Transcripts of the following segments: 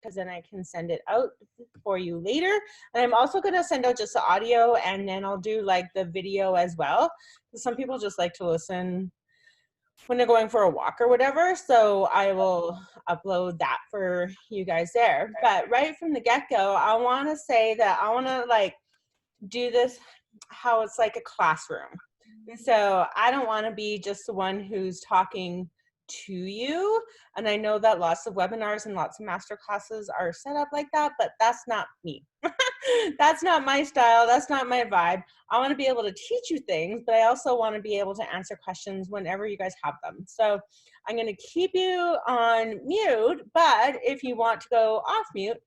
because then I can send it out for you later. And I'm also going to send out just the audio, and then I'll do like the video as well. Some people just like to listen when they're going for a walk or whatever. So I will upload that for you guys there. But right from the get-go, I want to say that I want to like do this how it's like a classroom. And so I don't want to be just the one who's talking to you. And I know that lots of webinars and lots of master classes are set up like that, but that's not me. That's not my style. That's not my vibe. I want to be able to teach you things, but I also want to be able to answer questions whenever you guys have them. So I'm going to keep you on mute, but if you want to go off mute,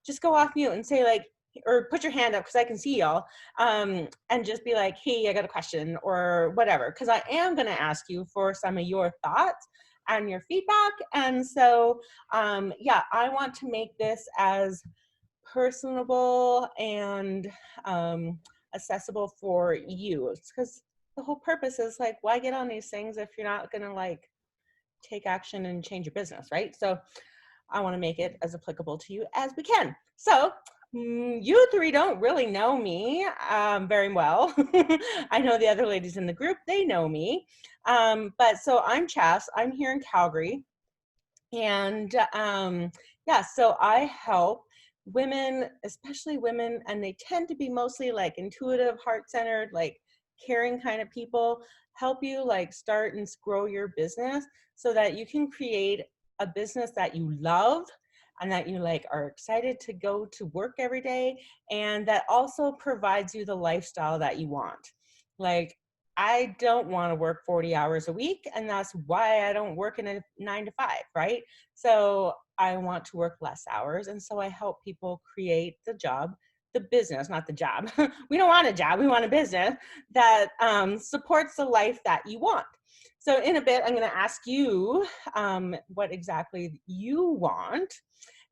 just go off mute and say like, or put your hand up because I can see y'all, and just be like, hey, I got a question or whatever, because I am going to ask you for some of your thoughts and your feedback. And so, yeah, I want to make this as personable and accessible for you, because the whole purpose is like, why get on these things if you're not going to like take action and change your business, right? So I want to make it as applicable to you as we can. So you three don't really know me very well. I know the other ladies in the group, they know me. But so I'm Chas, I'm here in Calgary. And yeah, so I help women, especially women, and they tend to be mostly like intuitive, heart-centered, like caring kind of people, help you like start and grow your business so that you can create a business that you love and that you like are excited to go to work every day, and that also provides you the lifestyle that you want. Like, I don't want to work 40 hours a week, and that's why I don't work in a 9 to 5, right? So I want to work less hours, and so I help people create the job, the business, not the job. We don't want a job, we want a business that supports the life that you want. So in a bit, I'm going to ask you what exactly you want.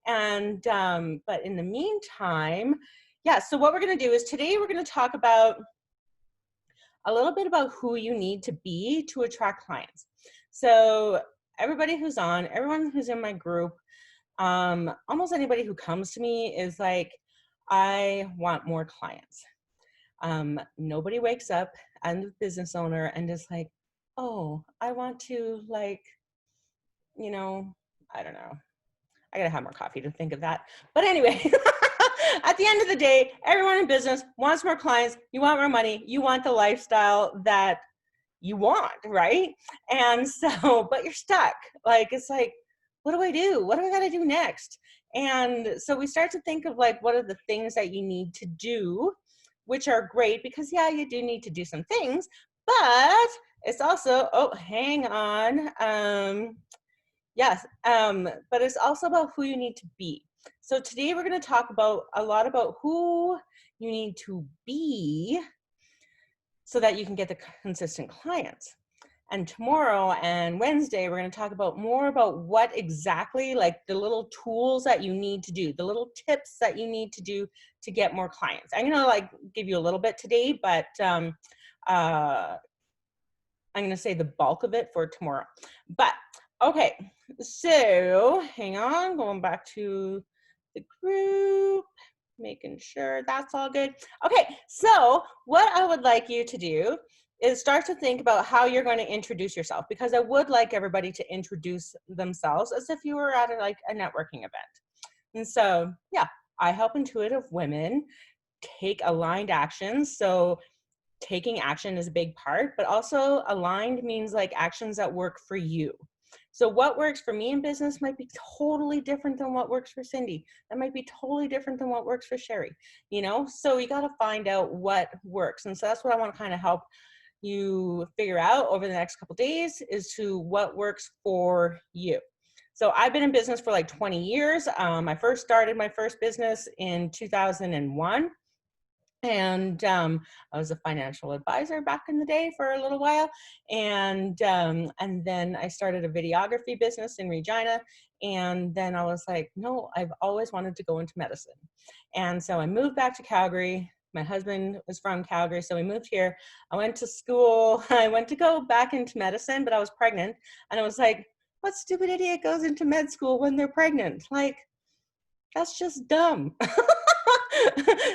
And but in the meantime, yeah, so what we're going to do is today we're going to talk about a little bit about who you need to be to attract clients. So everybody who's on, everyone who's in my group, almost anybody who comes to me is like, I want more clients. Nobody wakes up as a business owner and is like, oh, I want to like, you know, I don't know. I gotta have more coffee to think of that. But anyway, at the end of the day, everyone in business wants more clients. You want more money. You want the lifestyle that you want, right? And so, but you're stuck. Like, it's like, what do I do? What do I gotta do next? And so we start to think of like, what are the things that you need to do, which are great because yeah, you do need to do some things, but it's also, oh, hang on. Yes, but it's also about who you need to be. So today we're going to talk about a lot about who you need to be so that you can get the consistent clients. And tomorrow and Wednesday, we're going to talk about more about what exactly, like the little tools that you need to do, the little tips that you need to do to get more clients. I'm going to like give you a little bit today, but I'm going to say the bulk of it for tomorrow. But okay, so hang on, going back to the group, making sure that's all good. Okay, so what I would like you to do is start to think about how you're going to introduce yourself, because I would like everybody to introduce themselves as if you were at like a networking event. And so, yeah, I help intuitive women take aligned actions. So taking action is a big part, but also aligned means like actions that work for you. So what works for me in business might be totally different than what works for Cindy. That might be totally different than what works for Sherry, you know? So you got to find out what works. And so that's what I want to kind of help you figure out over the next couple of days, is to what works for you. So I've been in business for like 20 years. I first started my first business in 2001. And I was a financial advisor back in the day for a little while, and then I started a videography business in Regina, and then I was like, no, I've always wanted to go into medicine, and so I moved back to Calgary. My husband was from Calgary, so we moved here. I went to school. I went to go back into medicine, but I was pregnant, and I was like, what stupid idiot goes into med school when they're pregnant? Like, That's just dumb.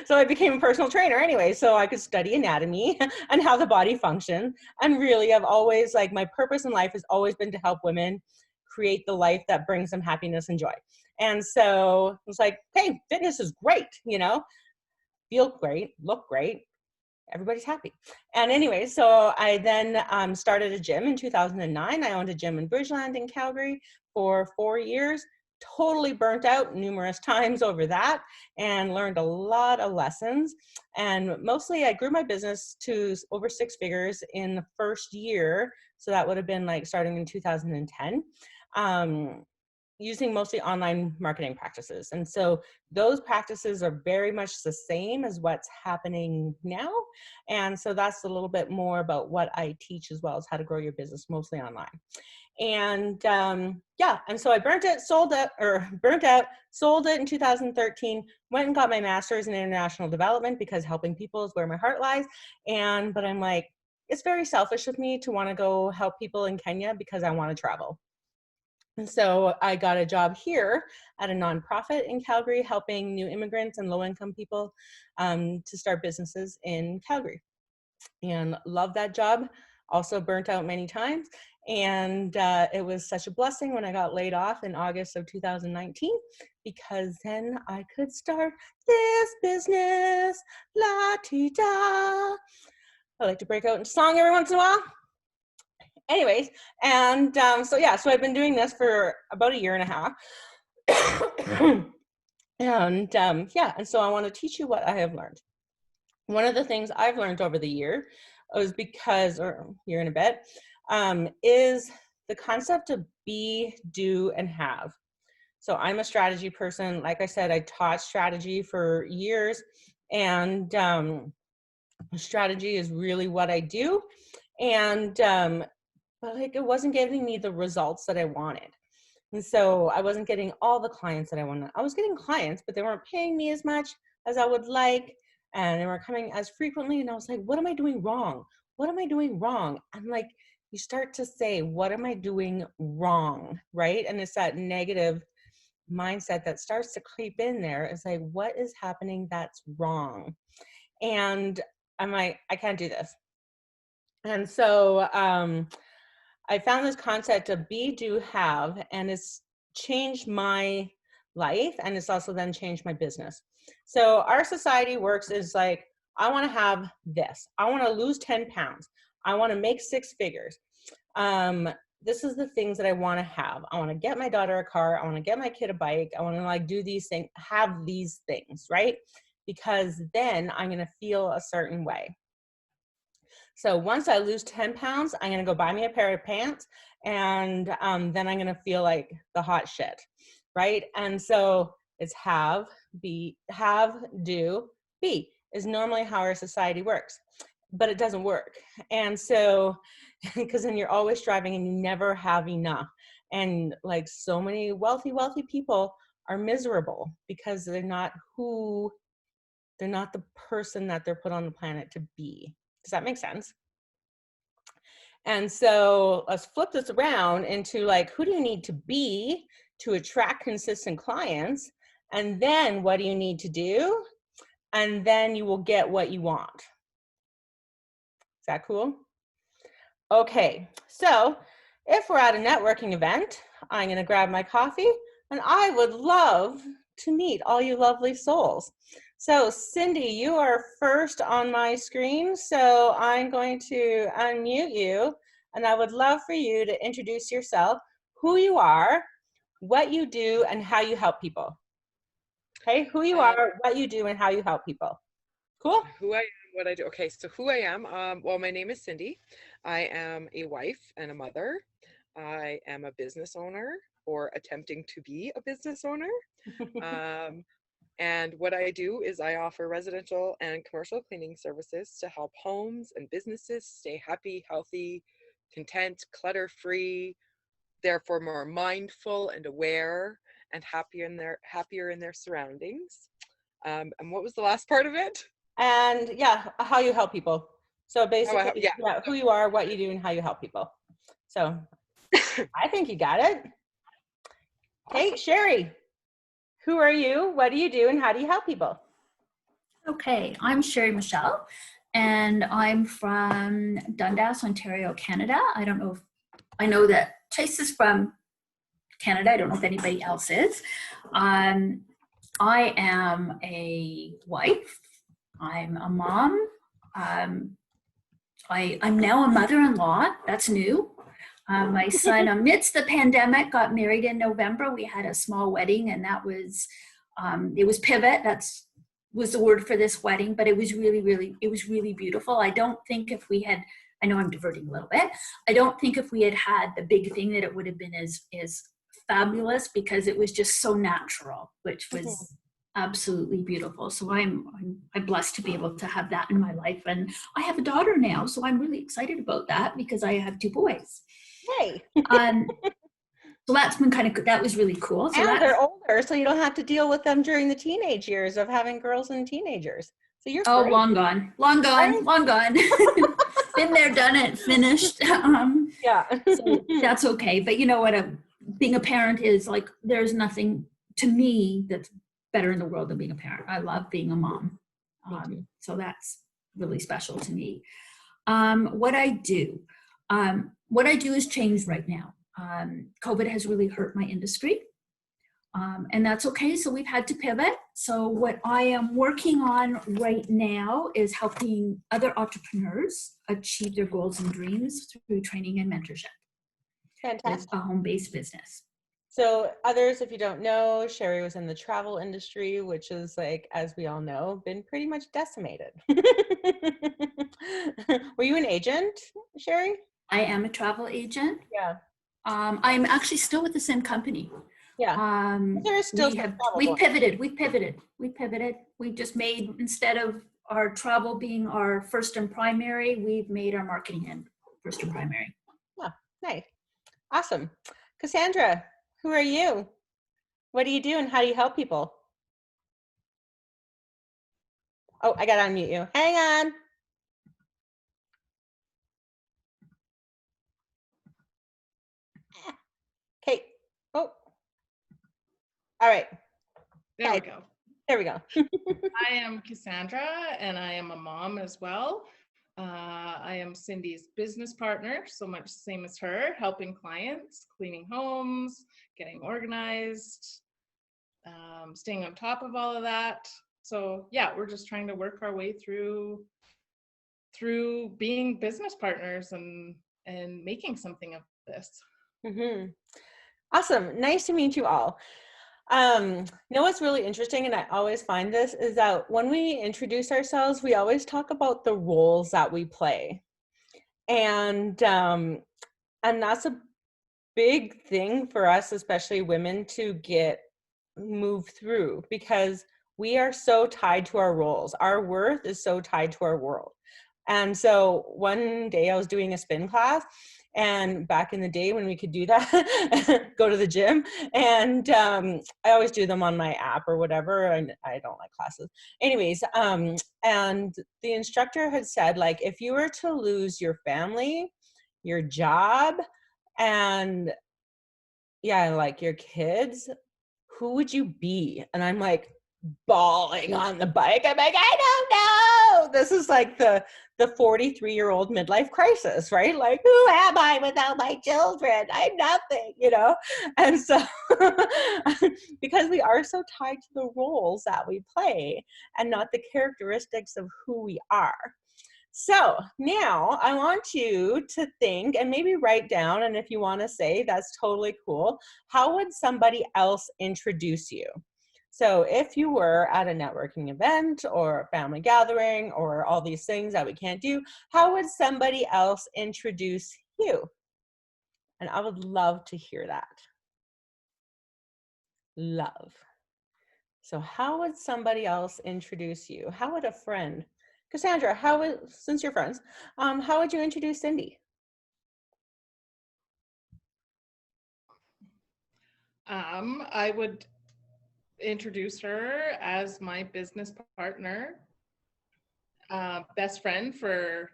So I became a personal trainer anyway, so I could study anatomy and how the body functions. And really, I've always, like, my purpose in life has always been to help women create the life that brings them happiness and joy. And so it's like, hey, fitness is great, you know, feel great, look great, everybody's happy. And anyway, so I then started a gym in 2009. I owned a gym in Bridgeland in Calgary for 4 years, totally burnt out numerous times over that, and learned a lot of lessons. And mostly I grew my business to over 6 figures in the first year. So that would have been like starting in 2010. Using mostly online marketing practices. And so those practices are very much the same as what's happening now. And so that's a little bit more about what I teach, as well as how to grow your business mostly online. And yeah, and so I burnt out, sold it in 2013, went and got my master's in international development because helping people is where my heart lies. But I'm like, it's very selfish of me to want to go help people in Kenya because I want to travel. And so I got a job here at a nonprofit in Calgary, helping new immigrants and low-income people to start businesses in Calgary. And love that job. Also burnt out many times. And it was such a blessing when I got laid off in August of 2019, because then I could start this business, la-ti-da. I like to break out into song every once in a while. Anyways, and so I've been doing this for about a year and a half. And so I want to teach you what I have learned. One of the things I've learned over the year year and a bit, is the concept of be, do, and have. So I'm a strategy person. Like I said, I taught strategy for years, and strategy is really what I do. And but like, it wasn't giving me the results that I wanted. And so I wasn't getting all the clients that I wanted. I was getting clients, but they weren't paying me as much as I would like, and they weren't coming as frequently. And I was like, what am I doing wrong? What am I doing wrong? I'm like, you start to say, what am I doing wrong? Right? And it's that negative mindset that starts to creep in there. It's like, what is happening that's wrong? And I'm like, I can't do this. And so I found this concept of be, do, have, and it's changed my life, and it's also then changed my business. So our society works is like, I want to have this. I want to lose 10 pounds. I want to make 6 figures. This is the things that I want to have. I want to get my daughter a car. I want to get my kid a bike. I want to like do these things, have these things, right? Because then I'm going to feel a certain way. So once I lose 10 pounds, I'm going to go buy me a pair of pants, and then I'm going to feel like the hot shit, right? And so it's have, do, be is normally how our society works, but it doesn't work. And so, because then you're always striving and you never have enough. And like, so many wealthy people are miserable because they're not the person that they're put on the planet to be. Does that make sense? And so let's flip this around into like, who do you need to be to attract consistent clients? And then what do you need to do? And then you will get what you want. Is that cool? Okay, so if we're at a networking event, I'm going to grab my coffee, and I would love to meet all you lovely souls. So Cindy, you are first on my screen, so I'm going to unmute you, and I would love for you to introduce yourself, who you are, what you do, and how you help people. Okay, who you are, what you do, and how you help people. Cool? Who I am, what I do. Okay, so who I am, well, my name is Cindy. I am a wife and a mother. I am a business owner, or attempting to be a business owner. And what I do is I offer residential and commercial cleaning services to help homes and businesses stay happy, healthy, content, clutter-free, therefore more mindful and aware and happier in their surroundings. And what was the last part of it? And yeah, how you help people. So basically, yeah, who you are, what you do, and how you help people. So I think you got it. Okay, Sherry. Who are you? What do you do? And how do you help people? Okay, I'm Sherry Michelle, and I'm from Dundas, Ontario, Canada. I don't know if I know that Chase is from Canada. I don't know if anybody else is. I am a wife. I'm a mom. I'm now a mother-in-law. That's new. My son, amidst the pandemic, got married in November. We had a small wedding, and that was it was pivot. That's was the word for this wedding, but it was really beautiful. I don't think if we had, I know I'm diverting a little bit. I don't think if we had had the big thing that it would have been as fabulous, because it was just so natural, which was absolutely beautiful. So I'm blessed to be able to have that in my life, and I have a daughter now, so I'm really excited about that because I have 2 boys. Hey. So that's been that was really cool. So and they're older, so you don't have to deal with them during the teenage years of having girls and teenagers. So you're great. Long gone. Been there, done it, finished. Yeah. So that's okay. But you know what? Being a parent is like, there's nothing to me that's better in the world than being a parent. I love being a mom. So that's really special to me. What I do is change right now. COVID has really hurt my industry. And that's okay. So we've had to pivot. So what I am working on right now is helping other entrepreneurs achieve their goals and dreams through training and mentorship. Fantastic. With a home-based business. So others, if you don't know, Sherry was in the travel industry, which is, like, as we all know, been pretty much decimated. Were you an agent, Sherry? I am a travel agent. Yeah. I'm actually still with the same company. Yeah. There is still we pivoted. We just made, instead of our travel being our first and primary, we've made our marketing and first and primary. Oh, nice. Awesome. Cassandra, who are you? What do you do and how do you help people? Oh, I got to unmute you. Hang on. Okay. Oh. All right. There we go. There we go. I am Cassandra, and I am a mom as well. I am Cindy's business partner, so much the same as her, helping clients, cleaning homes, getting organized, staying on top of all of that. So yeah, we're just trying to work our way through being business partners and making something of this. Mm-hmm. Awesome. Nice to meet you all. You know what's really interesting, and I always find this, is that when we introduce ourselves, we always talk about the roles that we play. And that's a big thing for us, especially women, to move through, because we are so tied to our roles. Our worth is so tied to our world. And so one day I was doing a spin class, and back in the day when we could do that, go to the gym, and I always do them on my app or whatever, and I don't like classes. Anyways, and the instructor had said, like, if you were to lose your family, your job, and like your kids, who would you be? And I'm like bawling on the bike. I'm like, I don't know. This is like the 43-year-old midlife crisis, right? Like, who am I without my children? I'm nothing, And so because we are so tied to the roles that we play and not the characteristics of who we are. So now I want you to think and maybe write down, and if you want to say, that's totally cool, how would somebody else introduce you? So if you were at a networking event or a family gathering or all these things that we can't do, how would somebody else introduce you? And I would love to hear that. Love. So how would somebody else introduce you? How would a friend? Cassandra, since you're friends, how would you introduce Cindy? I would introduce her as my business partner, best friend for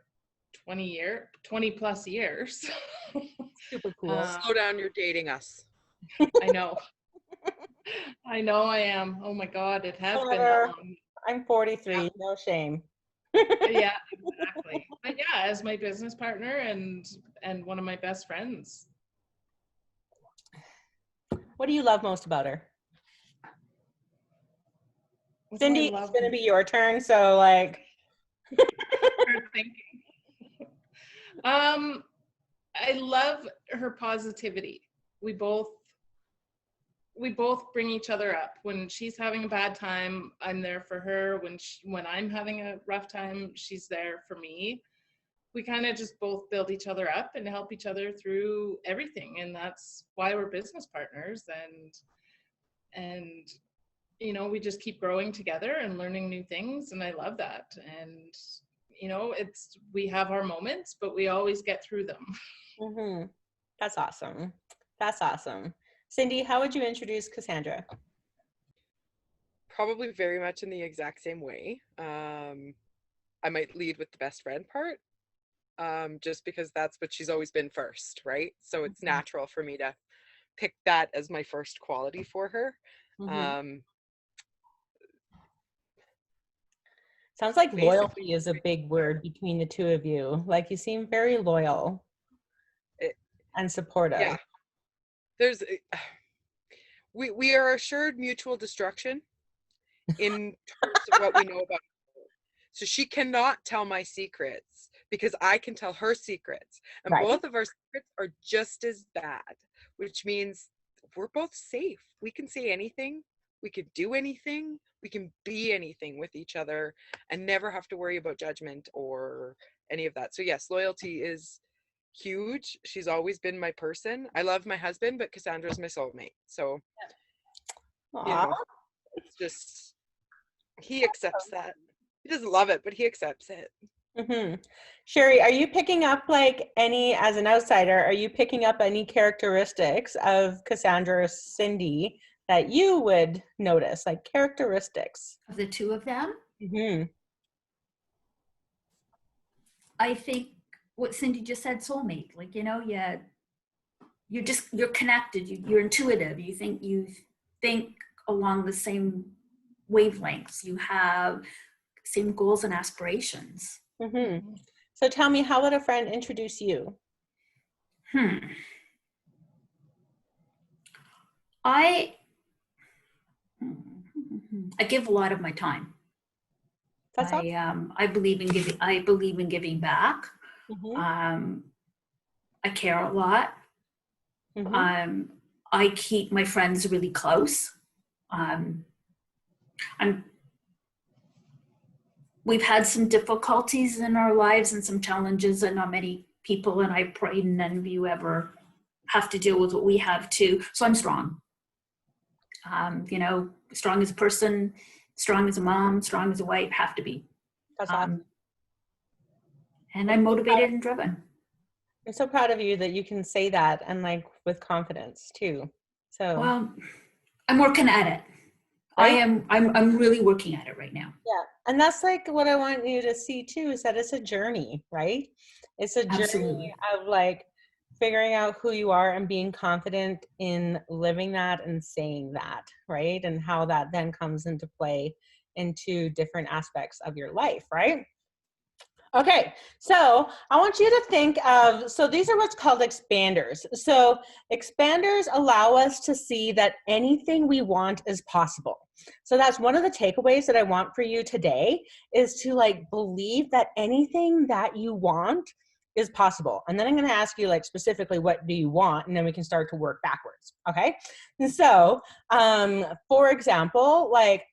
20 plus years. Super cool. Slow down, you're dating us. I know. I know I am. Oh my God, it has been that Whatever. long. I'm 43, no shame. Yeah, exactly. But yeah, as my business partner and one of my best friends. What do you love most about her? What do I Cindy, it's love? going to be your turn. So, like, Her thinking. I love her positivity. We both bring each other up. When she's having a bad time, I'm there for her. When I'm having a rough time, she's there for me. We kind of just both build each other up and help each other through everything, and that's why we're business partners. And you know, we just keep growing together and learning new things, and I love that. And you know, we have our moments, but we always get through them. mm-hmm. That's awesome. That's awesome. Cindy, how would you introduce Cassandra? Probably very much in the exact same way. I might lead with the best friend part, just because that's what she's always been first, right? So it's natural for me to pick that as my first quality for her. Mm-hmm. Sounds like Basically, loyalty is a big word between the two of you. Like, you seem very loyal and supportive. yeah, there's we are assured mutual destruction in terms of what we know about each other. So she cannot tell my secrets because I can tell her secrets, and Right. both of our secrets are just as bad, which means we're both safe. We can say anything, we can do anything, we can be anything with each other and never have to worry about judgment or any of that. So yes, loyalty is huge. She's always been my person. I love my husband, but Cassandra's my soulmate. So, you Aw. know, it's just, he accepts that. He doesn't love it, but he accepts it. Mm-hmm. Sherry, are you picking up, like, any, as an outsider, are you picking up any characteristics of Cassandra or Cindy that you would notice, like characteristics? Of the two of them, Mm-hmm. I think what Cindy just said, soulmate. Like, you know, you're connected. You're intuitive. You think along the same wavelengths. You have same goals and aspirations. Mm-hmm. So tell me, how would a friend introduce you? I give a lot of my time. That's awesome. I believe in giving. I believe in giving back. Mm-hmm. I care a lot. Mm-hmm. I keep my friends really close. We've had some difficulties in our lives and some challenges, and not many people, and I pray none of you ever have to deal with what we have too. So I'm strong. You know, strong as a person, strong as a mom, strong as a wife, have to be. That's awesome. And I'm motivated and driven. I'm so proud of you that you can say that, and like with confidence too. So, well, I'm working at it. right? I'm really working at it right now. Yeah. And that's like what I want you to see too, is that it's a journey, right? It's a journey Absolutely. of like figuring out who you are and being confident in living that and saying that, right? And how that then comes into play into different aspects of your life, right? Okay, so I want you to think of, so these are what's called expanders. So expanders allow us to see that anything we want is possible. So that's one of the takeaways that I want for you today, is to like believe that anything that you want is possible. And then I'm going to ask you like specifically, what do you want? And then we can start to work backwards. Okay. And so, for example, like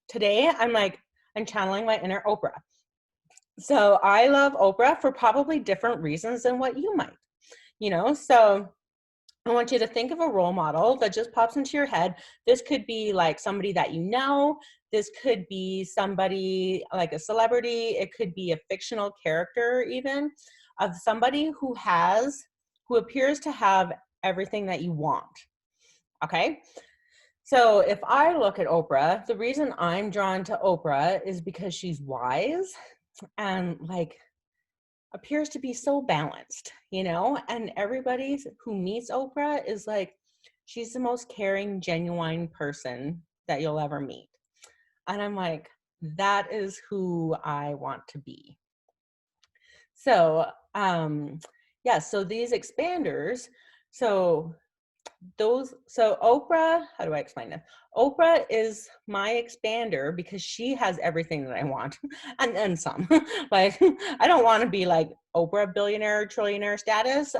today I'm channeling my inner Oprah. So I love Oprah for probably different reasons than what you might, you know? So I want you to think of a role model that just pops into your head. This could be like somebody that you know. This could be somebody like a celebrity. It could be a fictional character even, of somebody who appears to have everything that you want. Okay? So if I look at Oprah, the reason I'm drawn to Oprah is because she's wise and like appears to be so balanced, you know, and everybody who meets Oprah is like, she's the most caring, genuine person that you'll ever meet. And I'm like, that is who I want to be. So, yeah, so these expanders, so Oprah, how do I explain this? Oprah is my expander because she has everything that I want and then some. Like, I don't want to be like Oprah billionaire, trillionaire status.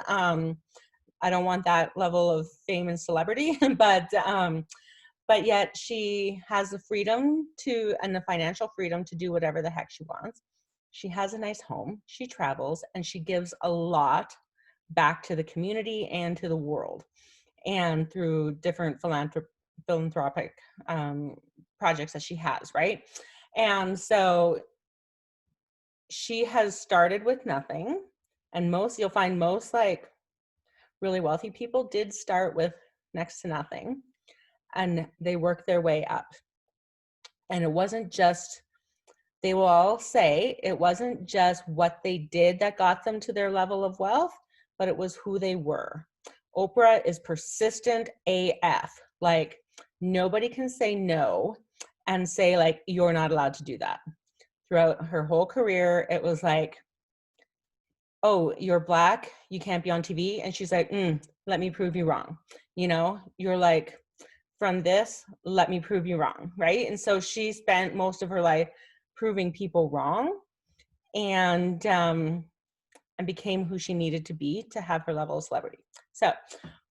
I don't want that level of fame and celebrity, but yet she has the freedom to, and the financial freedom to do whatever the heck she wants. She has a nice home, she travels, and she gives a lot back to the community and to the world, and through different philanthropic projects that she has, right? And so she has started with nothing, and you'll find most like really wealthy people did start with next to nothing, and they worked their way up. And it wasn't just, they will all say it wasn't just what they did that got them to their level of wealth, but it was who they were. Oprah is persistent AF. Like, nobody can say no and say like, you're not allowed to do that. Throughout her whole career, it was like, oh, you're Black, you can't be on TV. And she's like, let me prove you wrong. You know, you're like, from this, let me prove you wrong, right? And so she spent most of her life proving people wrong, and became who she needed to be to have her level of celebrity. So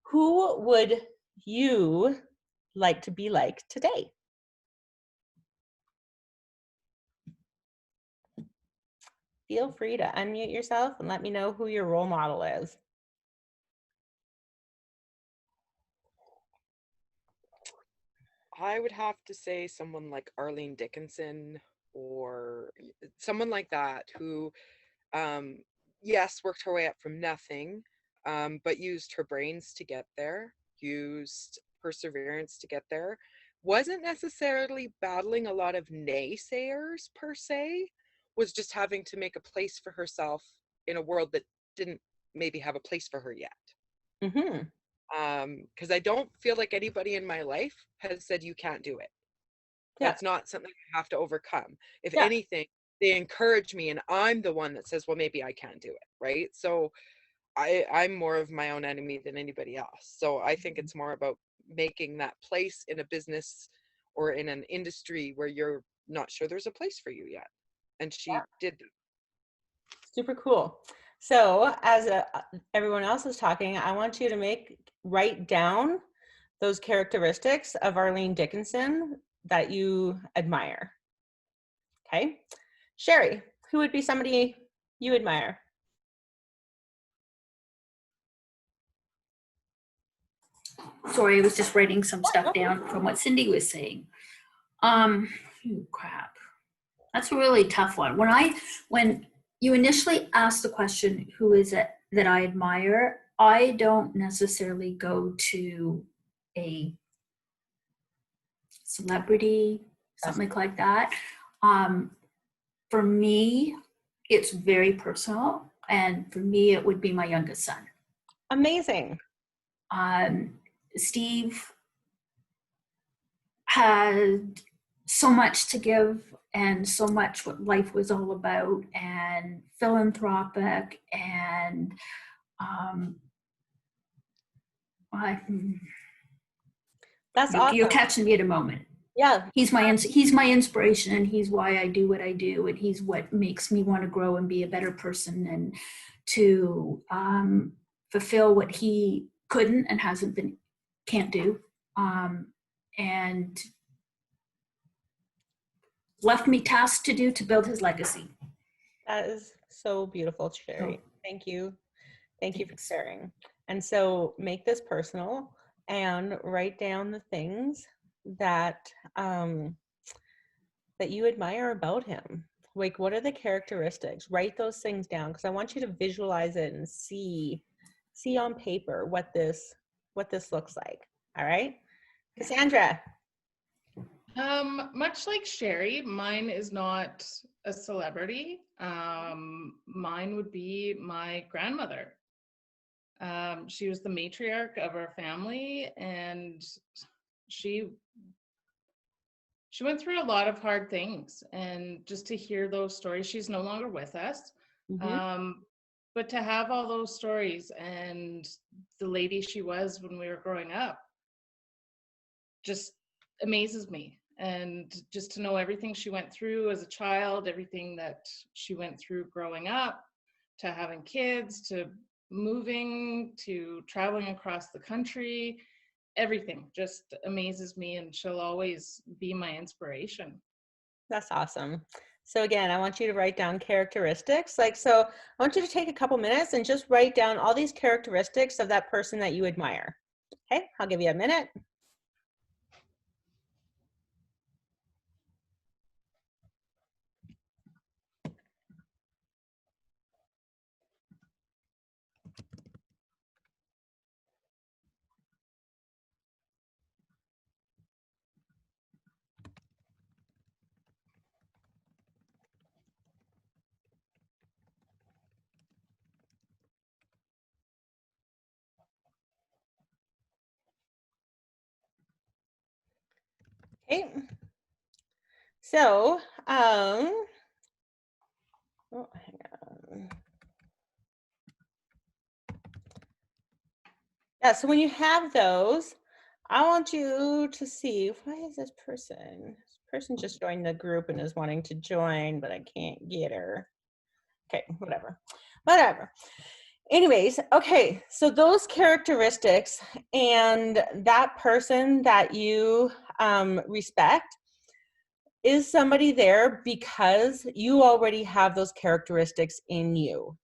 who would you like to be like today? Feel free to unmute yourself and let me know who your role model is. I would have to say someone like Arlene Dickinson, or someone like that who, yes, worked her way up from nothing, but used her brains to get there, used perseverance to get there, wasn't necessarily battling a lot of naysayers per se, was just having to make a place for herself in a world that didn't maybe have a place for her yet. Mm-hmm. Because I don't feel like anybody in my life has said you can't do it. Yeah. That's not something I have to overcome. If Yeah. anything, they encourage me, and I'm the one that says, well, maybe I can't do it, right? So I'm more of my own enemy than anybody else. So I think it's more about making that place in a business or in an industry where you're not sure there's a place for you yet. And she did. Super cool. So as everyone else is talking, I want you to write down those characteristics of Arlene Dickinson that you admire. Okay. Sherry, who would be somebody you admire? Sorry, I was just writing some stuff down from what Cindy was saying. Crap. That's a really tough one. When you initially asked the question, who is it that I admire, I don't necessarily go to a celebrity, something like that. For me, it's very personal. And for me, it would be my youngest son. Amazing. Steve had so much to give and so much what life was all about, and philanthropic, and That's awesome. You're catching me at a moment. Yeah. He's my inspiration, and he's why I do what I do, and he's what makes me want to grow and be a better person, and to fulfill what he couldn't and can't do, and left me tasks to do to build his legacy. That is so beautiful, Sherry. Thank you. Thank you for sharing. And so make this personal and write down the things that that you admire about him. Like, what are the characteristics? Write those things down, because I want you to visualize it and see on paper what this looks like. All right, Cassandra. Much like Sherry, mine is not a celebrity. Mine would be my grandmother. She was the matriarch of our family, and she went through a lot of hard things. And just to hear those stories, she's no longer with us. But to have all those stories and the lady she was when we were growing up just amazes me. And just to know everything she went through as a child, everything that she went through growing up, to having kids, to moving, to traveling across the country, everything just amazes me, and she'll always be my inspiration. That's awesome. So again, I want you to write down characteristics. So I want you to take a couple minutes and just write down all these characteristics of that person that you admire. Okay, I'll give you a minute. Okay. So, oh, hang on. Yeah, so when you have those, I want you to see, why is this person? This person just joined the group and is wanting to join, but I can't get her. Okay, whatever. Anyways, okay, so those characteristics and that person that you respect, is somebody there because you already have those characteristics in you.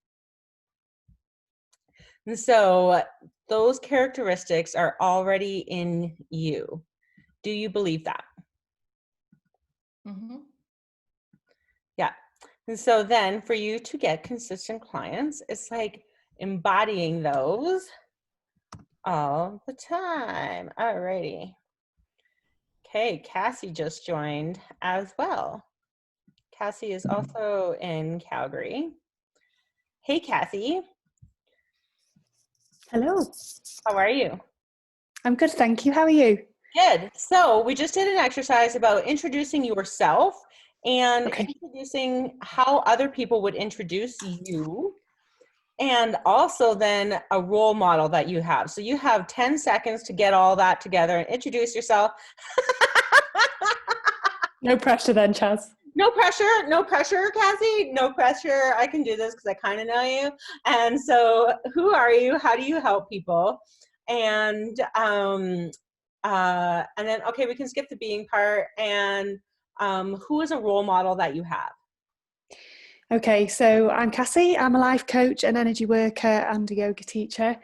And so those characteristics are already in you. Do you believe that? Yeah. And so then for you to get consistent clients, it's like embodying those all the time. Alrighty. Okay, Cassie just joined as well. Cassie is also in Calgary. Hey, Cassie. Hello. How are you? I'm good, thank you. How are you? Good. So we just did an exercise about introducing yourself and Okay. introducing how other people would introduce you, and also then a role model that you have. So you have 10 seconds to get all that together and introduce yourself. No pressure then, Chaz. No pressure, Cassie, no pressure. I can do this because I kind of know you. And so who are you? How do you help people? And then, okay, we can skip the being part. And who is a role model that you have? Okay, so I'm Cassie. I'm a life coach, an energy worker, and a yoga teacher.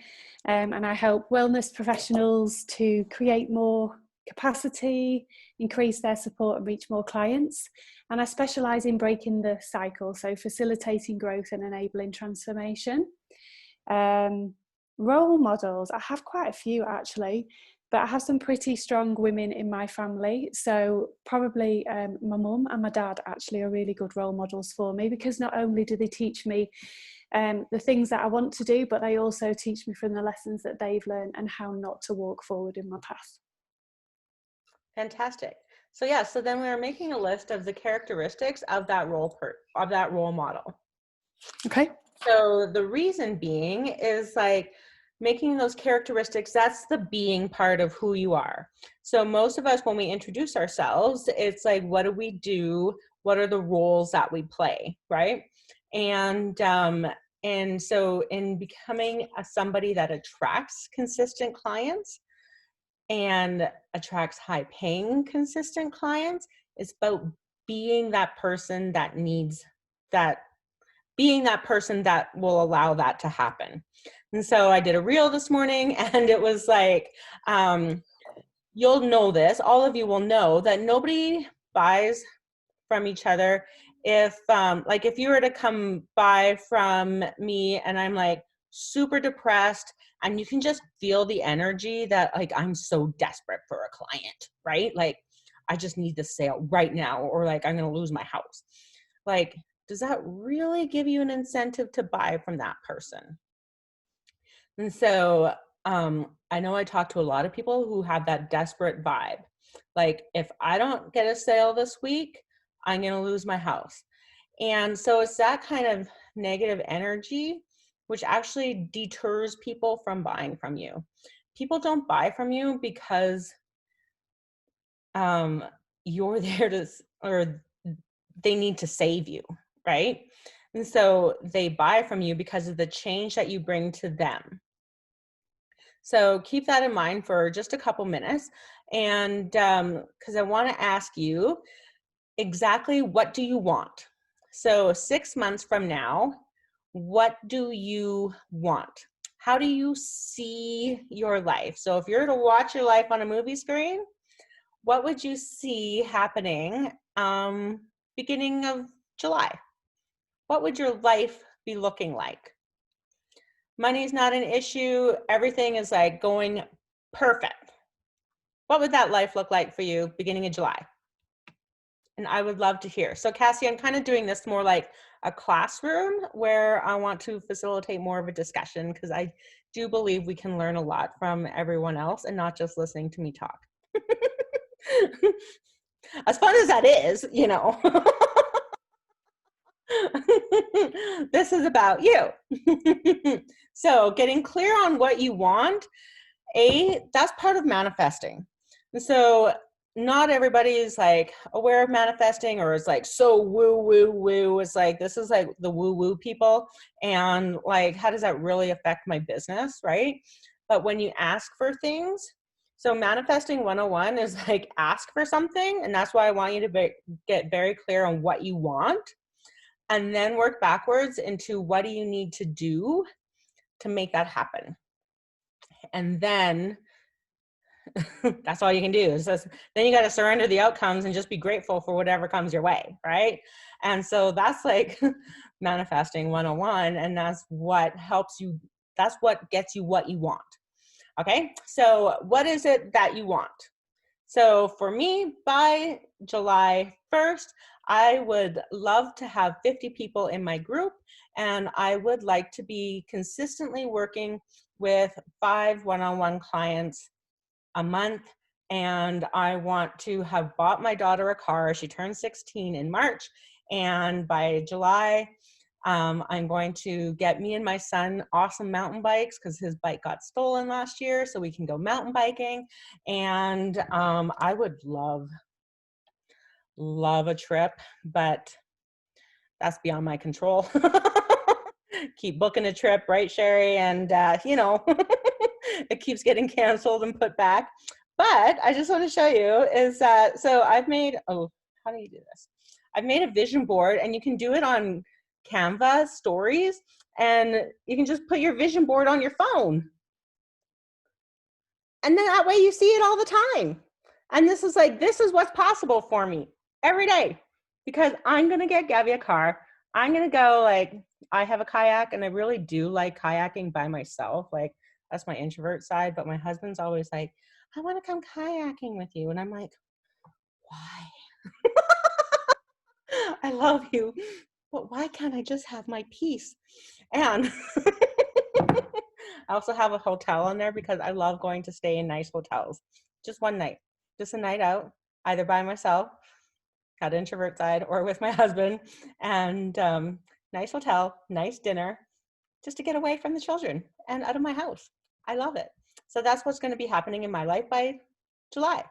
And I help wellness professionals to create more capacity, increase their support, and reach more clients. And I specialise in breaking the cycle, so facilitating growth and enabling transformation. Role models, I have quite a few actually, but I have some pretty strong women in my family. So probably my mum and my dad actually are really good role models for me, because not only do they teach me the things that I want to do, but they also teach me from the lessons that they've learned and how not to walk forward in my path. Fantastic. So yeah, so then we're making a list of the characteristics of that role model. Okay. So the reason being is like making those characteristics, that's the being part of who you are. So most of us, when we introduce ourselves, it's like, what do we do? What are the roles that we play, right? And so in becoming somebody that attracts consistent clients and attracts high paying consistent clients, it's about being that person that needs that, being that person that will allow that to happen. And so I did a reel this morning, and it was like, you'll know this, all of you will know that nobody buys from each other. If like if you were to come buy from me and I'm like super depressed, and you can just feel the energy that like I'm so desperate for a client, right? Like I just need the sale right now, or like I'm gonna lose my house. Like, does that really give you an incentive to buy from that person? And so I know I talk to a lot of people who have that desperate vibe. Like, if I don't get a sale this week, I'm going to lose my house. And so it's that kind of negative energy, which actually deters people from buying from you. People don't buy from you because you're there to, or they need to save you, right? And so they buy from you because of the change that you bring to them. So keep that in mind for just a couple minutes. And because I want to ask you exactly, what do you want? So 6 months from now, what do you want? How do you see your life? So if you're to watch your life on a movie screen, what would you see happening beginning of July? What would your life be looking like? Money's not an issue. Everything is like going perfect. What would that life look like for you beginning of July? And I would love to hear. So Cassie, I'm kind of doing this more like a classroom where I want to facilitate more of a discussion, because I do believe we can learn a lot from everyone else and not just listening to me talk. As fun as that is, you know. This is about you. So getting clear on what you want, that's part of manifesting. And so not everybody is like aware of manifesting, or is like so woo woo woo. It's like, this is like the woo woo people, and like, how does that really affect my business, right? But when you ask for things, so manifesting 101 is like, ask for something, and that's why I want you to get very clear on what you want, and then work backwards into what do you need to do to make that happen. And then that's all you can do. Is just, then you got to surrender the outcomes and just be grateful for whatever comes your way, right? And so that's like manifesting 101, and that's what helps you, that's what gets you what you want. Okay, so what is it that you want? So for me, by July 1st, I would love to have 50 people in my group, and I would like to be consistently working with 5 one-on-one clients a month. And I want to have bought my daughter a car. She turns 16 in March, and by July, I'm going to get me and my son awesome mountain bikes, because his bike got stolen last year, so we can go mountain biking. And I would love a trip, but that's beyond my control. Keep booking a trip, right, Sherry? And you know, it keeps getting canceled and put back. But I just want to show you is that, so I've made, oh, how do you do this? I've made a vision board, and you can do it on Canva stories, and you can just put your vision board on your phone. And then that way you see it all the time. And this is like, this is what's possible for me every day, because I'm going to get Gabby a car. I'm going to go, like, I have a kayak, and I really do like kayaking by myself. Like, that's my introvert side. But my husband's always like, I want to come kayaking with you. And I'm like, why? I love you, but why can't I just have my peace? And I also have a hotel on there, because I love going to stay in nice hotels. Just one night, just a night out, either by myself, got an introvert side, or with my husband, and nice hotel, nice dinner, just to get away from the children and out of my house. I love it. So that's what's going to be happening in my life by July.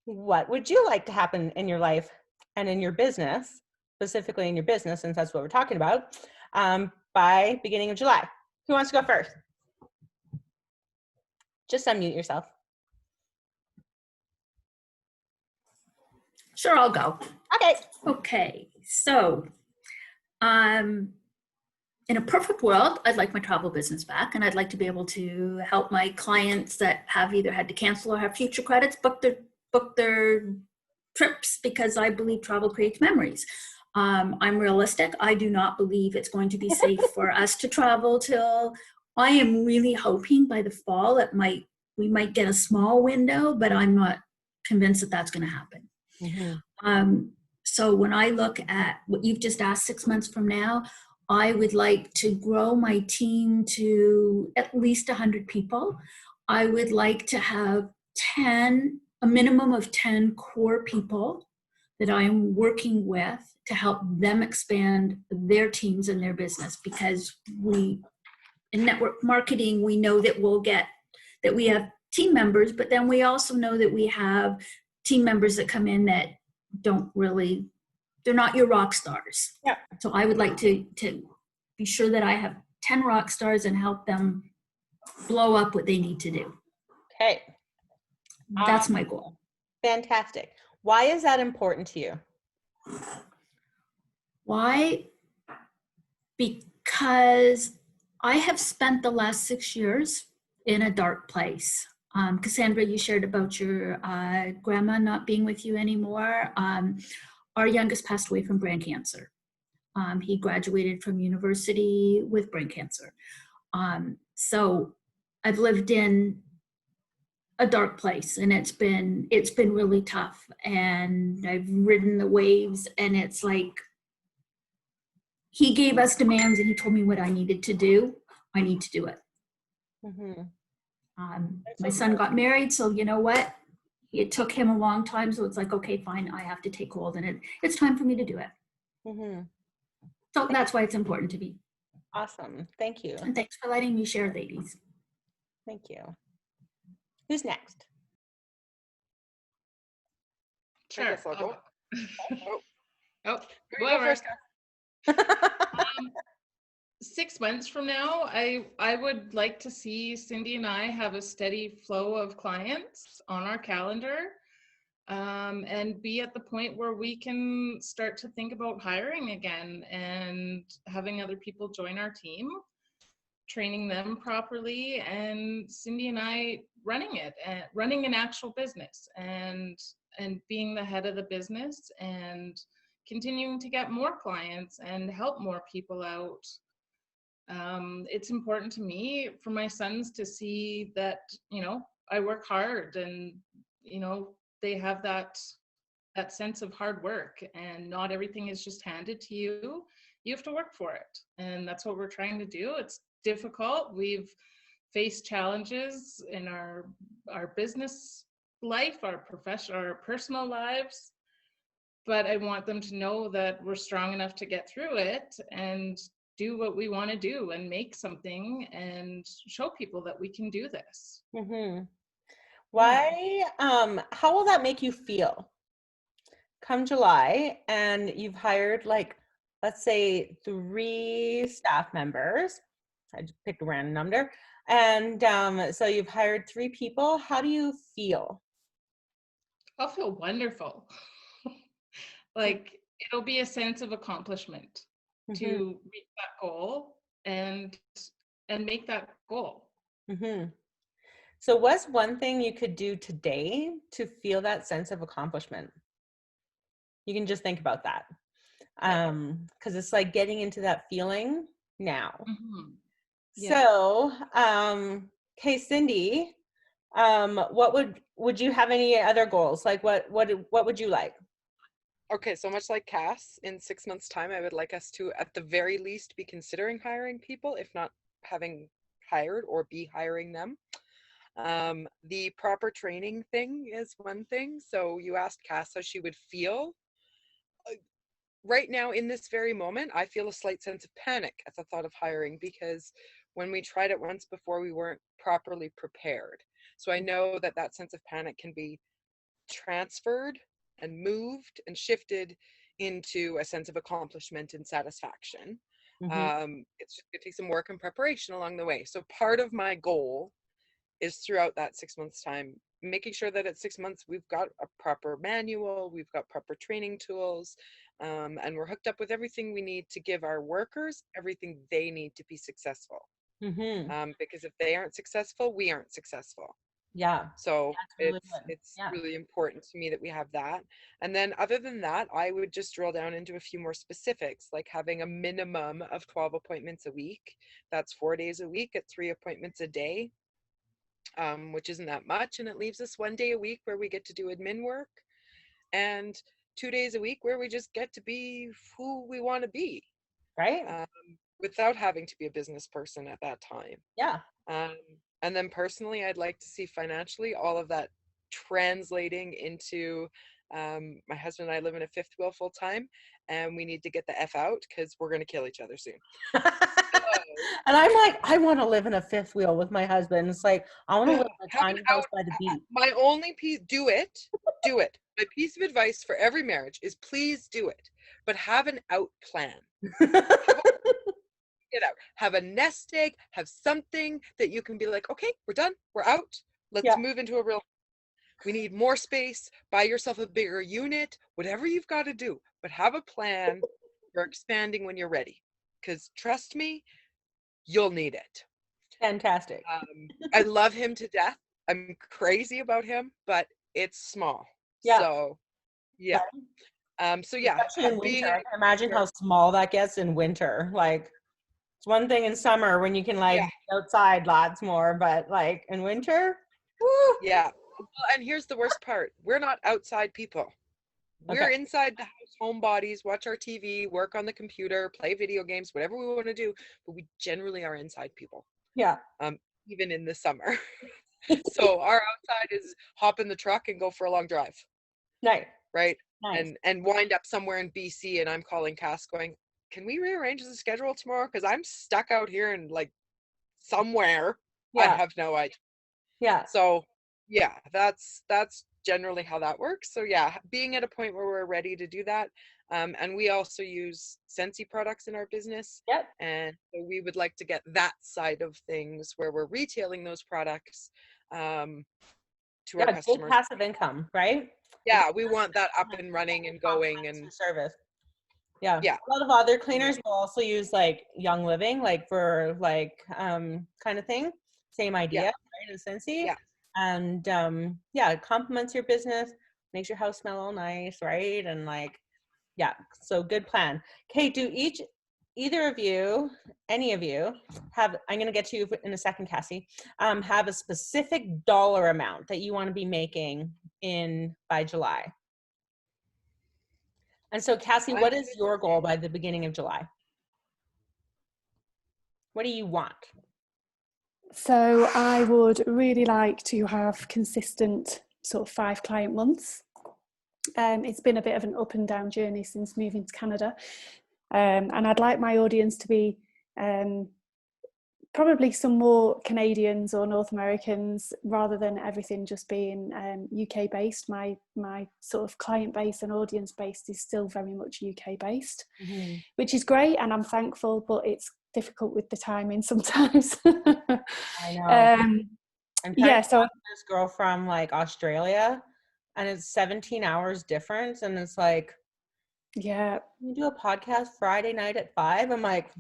What would you like to happen in your life and in your business, specifically in your business, since that's what we're talking about, by beginning of July? Who wants to go first? Just unmute yourself. Sure, I'll go. Okay. Okay, so in a perfect world, I'd like my travel business back, and I'd like to be able to help my clients that have either had to cancel or have future credits book their trips, because I believe travel creates memories. I'm realistic. I do not believe it's going to be safe for us to travel till, I am really hoping by the fall we might get a small window, but I'm not convinced that that's going to happen. Mm-hmm. So when I look at what you've just asked, 6 months from now, I would like to grow my team to at least 100 people. I would like to have a minimum of 10 core people that I'm working with to help them expand their teams and their business, because in network marketing, we know that we have team members, but then we also know that we have team members that come in that they're not your rock stars. Yeah. So I would like to be sure that I have 10 rock stars and help them blow up what they need to do. Okay. That's my goal. Fantastic. Why is that important to you? Why? Because I have spent the last 6 years in a dark place. Cassandra, you shared about your grandma not being with you anymore. Our youngest passed away from brain cancer. He graduated from university with brain cancer. So I've lived in a dark place, and it's been really tough, and I've ridden the waves, and it's like he gave us demands and he told me what I needed to do. I need to do it. Mm-hmm. My son got married, so you know what? It took him a long time, so it's like, okay, fine, I have to take hold, and it's time for me to do it. Mm-hmm. So that's why it's important to me. Awesome. Thank you. And thanks for letting me share, ladies. Thank you. Who's next? I Sure. guess I'll go. Oh, You go whatever. first, Cass. 6 months from now, I would like to see Cindy and I have a steady flow of clients on our calendar, and be at the point where we can start to think about hiring again and having other people join our team, training them properly, and Cindy and I running it and running an actual business and being the head of the business and continuing to get more clients and help more people out. It's important to me for my sons to see that, I work hard, and, they have that sense of hard work, and not everything is just handed to you. You have to work for it. And that's what we're trying to do. It's difficult. We've faced challenges in our business life, our personal lives, but I want them to know that we're strong enough to get through it and do what we want to do and make something and show people that we can do this. Mm-hmm. Why, how will that make you feel? Come July, and you've hired, like, let's say 3 staff members. I just picked a random number. And so you've hired 3 people. How do you feel? I'll feel wonderful. Like, it'll be a sense of accomplishment Mm-hmm. to reach that goal and make that goal. Mm-hmm. So what's one thing you could do today to feel that sense of accomplishment? You can just think about that. Because it's like getting into that feeling now. Mm-hmm. Yeah. So, okay, Cindy, what would you have any other goals? Like what would you like? Okay, so much like Cass, in 6 months' time, I would like us to, at the very least, be considering hiring people, if not having hired or be hiring them. The proper training thing is one thing. So you asked Cass how she would feel. Right now, in this very moment, I feel a slight sense of panic at the thought of hiring, because when we tried it once before, we weren't properly prepared. So I know that sense of panic can be transferred and moved and shifted into a sense of accomplishment and satisfaction. Mm-hmm. It's just going to take some work and preparation along the way. So part of my goal is throughout that 6 months time, making sure that at 6 months we've got a proper manual, we've got proper training tools, and we're hooked up with everything we need to give our workers everything they need to be successful. Mm-hmm. Because if they aren't successful, we aren't successful. Yeah. So That's really good. it's Yeah. really important to me that we have that. And then other than that, I would just drill down into a few more specifics, like having a minimum of 12 appointments a week. That's 4 days a week at 3 appointments a day, which isn't that much. And it leaves us 1 day a week where we get to do admin work, and 2 days a week where we just get to be who we want to be. Right? without having to be a business person at that time. Yeah. Um, and then personally, I'd like to see financially all of that translating into my husband and I live in a fifth wheel full time, and we need to get the F out because we're going to kill each other soon. And I'm like, I want to live in a fifth wheel with my husband. It's like, I want to live in a Have tiny an house out. by the beach. My only piece, do it. My piece of advice for every marriage is please do it, but have an out plan. Get out, have a nest egg, have something that you can be like, okay, we're done, we're out. Let's Yeah. move into a real. We need more space. Buy yourself a bigger unit, whatever you've got to do, but have a plan for expanding when you're ready. Because trust me, you'll need it. Fantastic. I love him to death. I'm crazy about him, but it's small. Yeah. So, yeah. So yeah, Especially in being winter. I can imagine how small that gets in winter. Like, it's one thing in summer when you can like Yeah. be outside lots more, but like in winter, woo. yeah. Well, and here's the worst part: we're not outside people. We're Okay. inside the house, homebodies, watch our TV, work on the computer, play video games, whatever we want to do. But we generally are inside people, Yeah. even in the summer. So our outside is hop in the truck and go for a long drive, Nice. right? Nice. And wind up somewhere in BC, and I'm calling Cass going, can we rearrange the schedule tomorrow? Because I'm stuck out here in like somewhere. I Yeah. have no idea. Yeah. So yeah, that's generally how that works. So yeah, being at a point where we're ready to do that. And we also use Scentsy products in our business. Yep. And so we would like to get that side of things where we're retailing those products to our Yeah, good customers. passive income, right? Yeah, we want that up and running and going. And Service. Yeah. Yeah. A lot of other cleaners will also use like Young Living, like for like kind of thing. Same idea, right? In Scentsy. Yeah. And yeah, it complements your business, makes your house smell all nice, right? And like, yeah, so good plan. Okay, do either of you, any of you, have, I'm gonna get to you in a second, Cassie, have a specific dollar amount that you want to be making by July? And so, Cassie, what is your goal by the beginning of July? What do you want? So I would really like to have consistent sort of 5 client months. It's been a bit of an up and down journey since moving to Canada. And I'd like my audience to be probably some more Canadians or North Americans rather than everything just being UK based. My sort of client base and audience based is still very much UK based, which is great, and I'm thankful, but it's difficult with the timing sometimes. I know. Yeah, so this girl from like Australia, and it's 17 hours difference, and it's like, yeah, you do a podcast Friday night at 5. I'm like,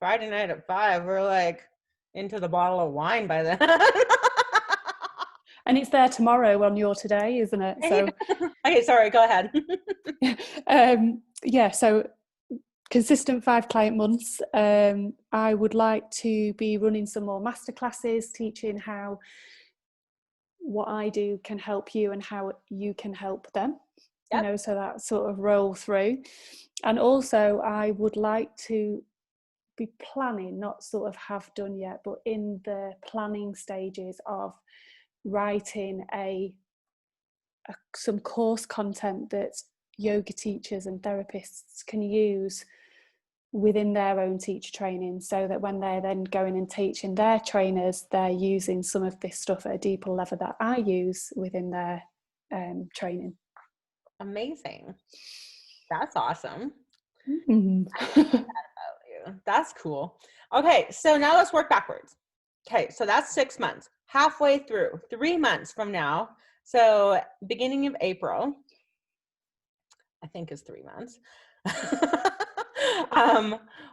Friday night at 5, we're like into the bottle of wine by then. And it's there tomorrow on your today, isn't it? So okay, sorry, go ahead. Yeah, so consistent 5 client months. I would like to be running some more masterclasses, teaching how what I do can help you and how you can help them. Yep. You know, so that sort of roll through. And also I would like to be planning, not sort of have done yet, but in the planning stages of writing some course content that yoga teachers and therapists can use within their own teacher training, so that when they're then going and teaching their trainers, they're using some of this stuff at a deeper level that I use within their training. Amazing. That's awesome. Mm-hmm. That's cool. Okay, so now let's work backwards. Okay, so that's 6 months. Halfway through, 3 months from now, so beginning of April, I think is 3 months.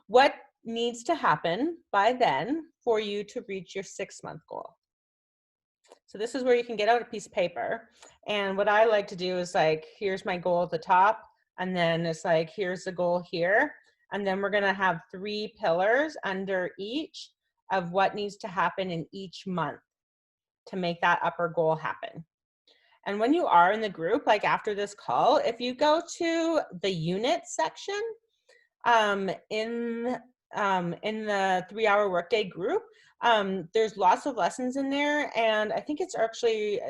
What needs to happen by then for you to reach your 6-month goal? So this is where you can get out a piece of paper. And what I like to do is like, here's my goal at the top. And then it's like, here's the goal here. And then we're going to have 3 pillars under each of what needs to happen in each month to make that upper goal happen. And when you are in the group, like after this call, if you go to the unit section, in the 3-hour workday group. There's lots of lessons in there, and I think it's actually,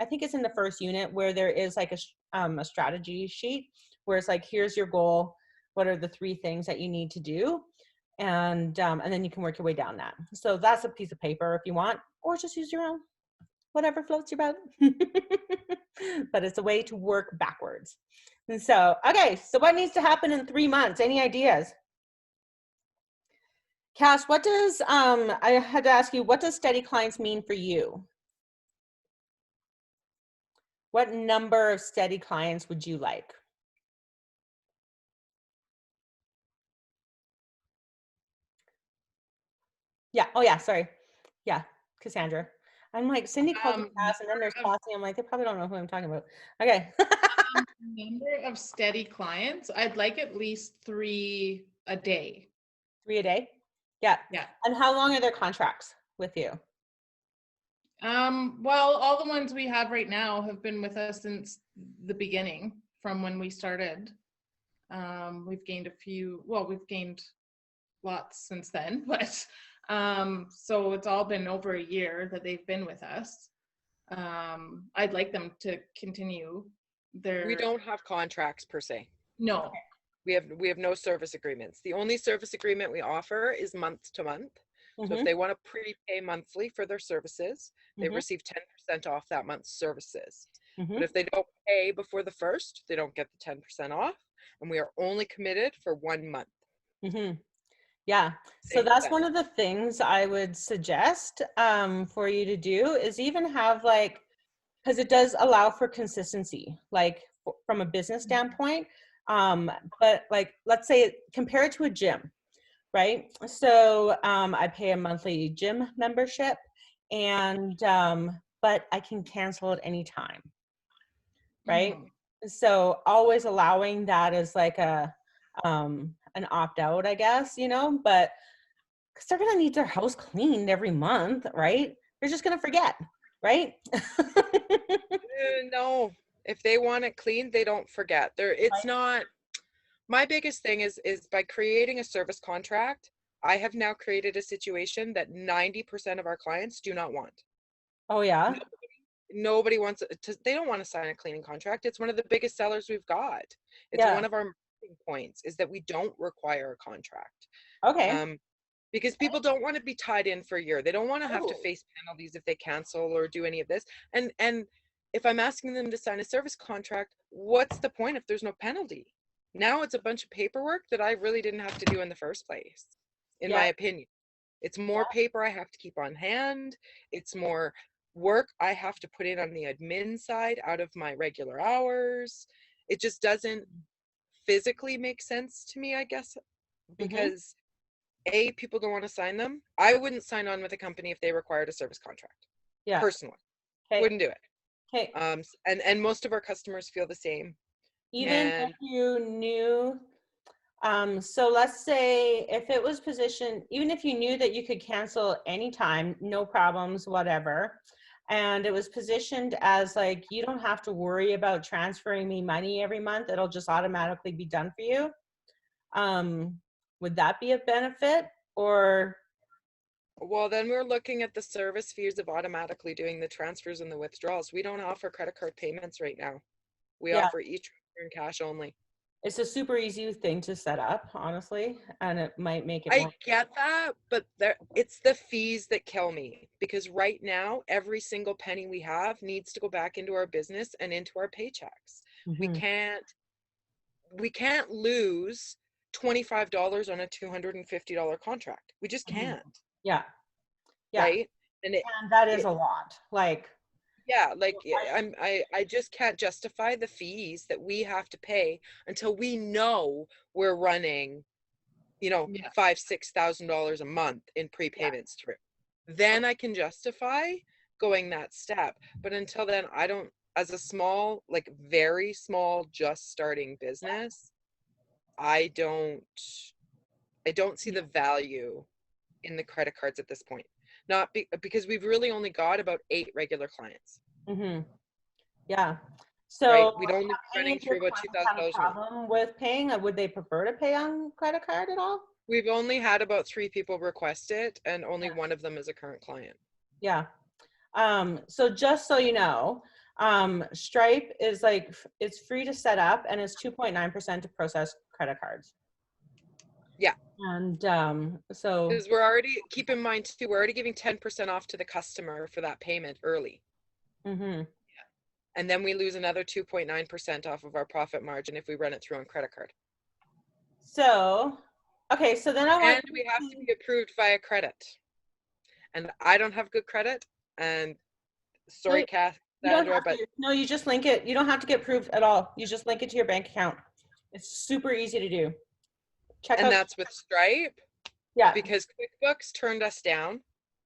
I think it's in the first unit where there is like a strategy sheet where it's like, here's your goal. What are the 3 things that you need to do? And then you can work your way down that. So that's a piece of paper if you want, or just use your own, whatever floats your boat. But it's a way to work backwards. And so, okay, so what needs to happen in 3 months? Any ideas? Cass, what does, I had to ask you, what does steady clients mean for you? What number of steady clients would you like? Yeah, oh yeah, sorry. Yeah, Cassandra. I'm like, Cindy called me Cass, and then there's Cassie. I'm like, they probably don't know who I'm talking about. Okay. Number of steady clients, I'd like at least 3 a day. 3 a day? Yeah. Yeah. And how long are their contracts with you? Well, all the ones we have right now have been with us since the beginning, from when we started. We've gained a few, well, we've gained lots since then, but so it's all been over a year that they've been with us. I'd like them to continue their. We don't have contracts per se. No. We have no service agreements. The only service agreement we offer is month to month. So if they want to prepay monthly for their services, they receive 10% off that month's services. But if they don't pay before the 1st, they don't get the 10% off. And we are only committed for 1 month. Yeah. So that's one of the things I would suggest for you to do, is even have like, because it does allow for consistency, like from a business standpoint. But like, let's say, compare it to a gym, right? So I pay a monthly gym membership, and but I can cancel at any time, right? So always allowing that as like a an opt-out, I guess, you know, but because they're gonna need their house cleaned every month, right? They're just gonna forget, right? No, if they want it cleaned, they don't forget. It's not. My biggest thing is by creating a service contract, I have now created a situation that 90% of our clients do not want. Oh yeah. Nobody wants to, they don't want to sign a cleaning contract. It's one of the biggest sellers we've got. It's one of our marketing points, is that we don't require a contract. Okay. Because people don't want to be tied in for a year. They don't want to have to face penalties if they cancel or do any of this. And if I'm asking them to sign a service contract, what's the point if there's no penalty? Now it's a bunch of paperwork that I really didn't have to do in the first place, in my opinion. It's more paper I have to keep on hand. It's more work I have to put in on the admin side out of my regular hours. It just doesn't physically make sense to me, I guess, because people don't want to sign them. I wouldn't sign on with a company if they required a service contract. Yeah. Personally. Wouldn't do it. Okay. And most of our customers feel the same. Even if you knew, so let's say if it was positioned, even if you knew that you could cancel anytime, no problems, whatever, and it was positioned as like, you don't have to worry about transferring me money every month, it'll just automatically be done for you. Would that be a benefit? Or? Well, then we're looking at the service fees of automatically doing the transfers and the withdrawals. We don't offer credit card payments right now. We offer each in cash only. It's a super easy thing to set up, honestly, and it might make it. I get that, but it's the fees that kill me, because right now every single penny we have needs to go back into our business and into our paychecks. We can't lose $25 on a $250 contract. We just can't. Yeah. Right. And that is a lot. Like. Yeah, like I just can't justify the fees that we have to pay until we know we're running, $5,000-$6,000 a month in prepayments through. Then I can justify going that step. But until then, I don't, as a small, like very small, just starting business, I don't see the value in the credit cards at this point. Because we've really only got about 8 regular clients. Yeah. So right? We'd only be any running of your through about clients have a $2,000. problem with paying? Would they prefer to pay on credit card at all? We've only had about 3 people request it, and only one of them is a current client. Yeah. So just so you know, Stripe is like, it's free to set up and it's 2.9% to process credit cards. Yeah. And so, Because we're already, keep in mind too, we're already giving 10% off to the customer for that payment early. mhm. And then we lose another 2.9% off of our profit margin if we run it through on credit card. So, okay, so then I want And we have to be approved via credit. And I don't have good credit. And sorry, you don't Cassandra, have but to, no, you just link it. You don't have to get approved at all. You just link it to your bank account. It's super easy to do. Check and out, that's with Stripe yeah, because QuickBooks turned us down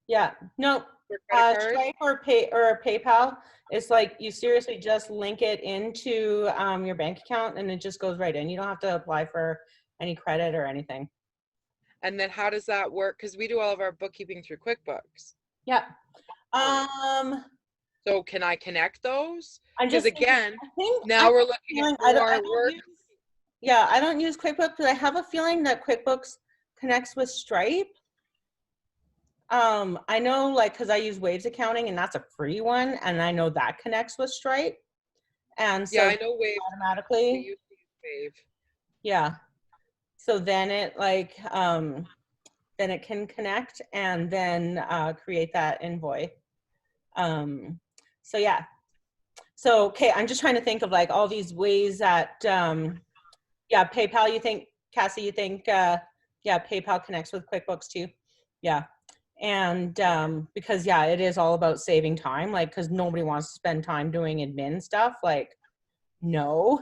yeah. No, for credit cards. Stripe or PayPal, it's like you seriously just link it into your bank account and it just goes right in. You don't have to apply for any credit or anything. And then how does that work? Because we do all of our bookkeeping through QuickBooks. Yeah. So can I connect those? I'm Because just again, I think now we're looking feeling- at more work. Yeah, I don't use QuickBooks, but I have a feeling that QuickBooks connects with Stripe. I know, like, because I use Waves Accounting and that's a free one, and I know that connects with Stripe, and so Yeah, I know Wave. We automatically, used to use Wave. yeah. So then it like then it can connect and then create that invoice. So yeah. So okay, I'm just trying to think of like all these ways that yeah, PayPal, you think, Cassie, you think yeah, PayPal connects with QuickBooks too? Yeah. And because yeah, it is all about saving time, like because nobody wants to spend time doing admin stuff, like no,